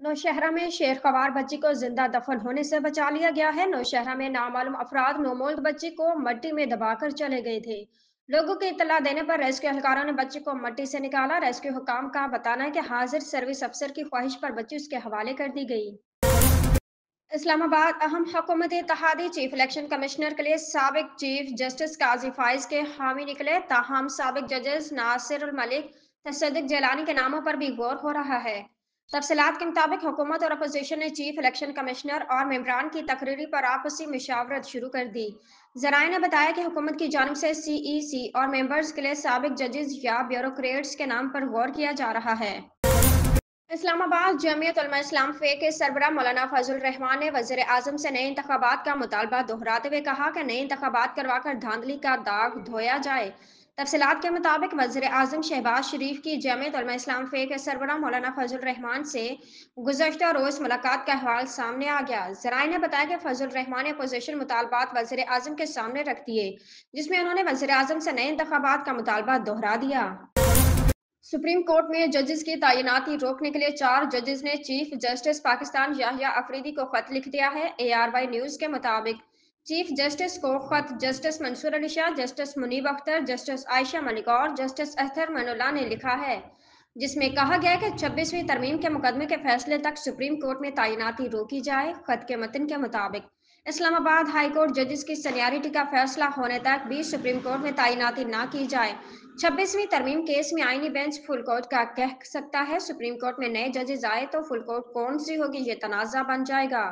नौशहरा में शेरखवार बच्ची को जिंदा दफन होने से बचा लिया गया है। नौशहरा में नामालूम अफराद नोमोल्ड बच्ची को मट्टी में दबाकर चले गए थे। लोगों की इत्तला देने पर रेस्क्यू एहलकारों ने बच्ची को मट्टी से निकाला। रेस्क्यू हुकाम का बताना है कि हाजिर सर्विस अफसर की ख्वाहिश पर बच्ची उसके हवाले कर दी गई। इस्लामाबाद अहम हुकूमत इत्तेहादी चीफ इलेक्शन कमिश्नर के लिए साबिक चीफ जस्टिस काजी फाइज के हामी निकले। ताहम साबिक जजेस नासिर उल मलिक तसद्दुक जैलानी के नामों पर भी गौर हो रहा है। तफसीलात के मुताबिक हुकूमत और अपोजिशन ने चीफ इलेक्शन कमिश्नर और मेम्बरान की तकरीरी पर आपसी मुशावरत शुरू कर दी। जराये ने बताया कि हुकूमत की जानिब से CEC और मेंबर्स के लिए साबिक जजेस या ब्यूरोक्रेट्स के नाम पर गौर किया जा रहा है। इस्लामाबाद जमीयत उलमा इस्लाम फे के सरबराह मौलाना फजल रहमान ने वज़ीर आज़म से नए इंतखाबात का मुतालबा दोहराते हुए कहा कि नए इंतखाबात करवाकर धांधली का दाग धोया जाए। तफसीलात के मुताबिक वज़ीर आज़म शहबाज शरीफ की जमीयत उलमा इस्लाम फे के सरबराह मौलाना फजल रहमान से गुज़श्ता रोज़ मुलाकात का अहवाल सामने आ गया। ज़राए ने बताया कि फजल रहमान ने अपोजिशन मुतालबात वज़ीर आज़म के सामने रख दिए, जिसमें उन्होंने वज़ीर आज़म से नए इंतखाबात का मुतालबा दोहरा दिया। सुप्रीम कोर्ट में जजेस की तैनाती रोकने के लिए 4 जजेस ने चीफ जस्टिस पाकिस्तान याहिया अफरीदी को खत लिख दिया है। ARY न्यूज के मुताबिक चीफ जस्टिस को खत justice Mansoor Ali Shah, justice Munib Akhtar, justice Ayesha Malik और जस्टिस अख्तर मनुल्लाह ने लिखा है, जिसमें कहा गया है कि 26वीं तरमीम के मुकदमे के फैसले तक सुप्रीम कोर्ट में तैनाती रोकी जाए। खत के मतन के मुताबिक इस्लामाबाद हाई कोर्ट जजेस की सीनियरिटी का फैसला होने तक भी सुप्रीम कोर्ट में तैनाती ना की जाए। 26वीं तरमीम केस में आईनी बेंच फुल कोर्ट का कह सकता है। सुप्रीम कोर्ट में नए जजेस आए तो फुल कोर्ट कौन सी होगी, ये तनाज़ा बन जाएगा।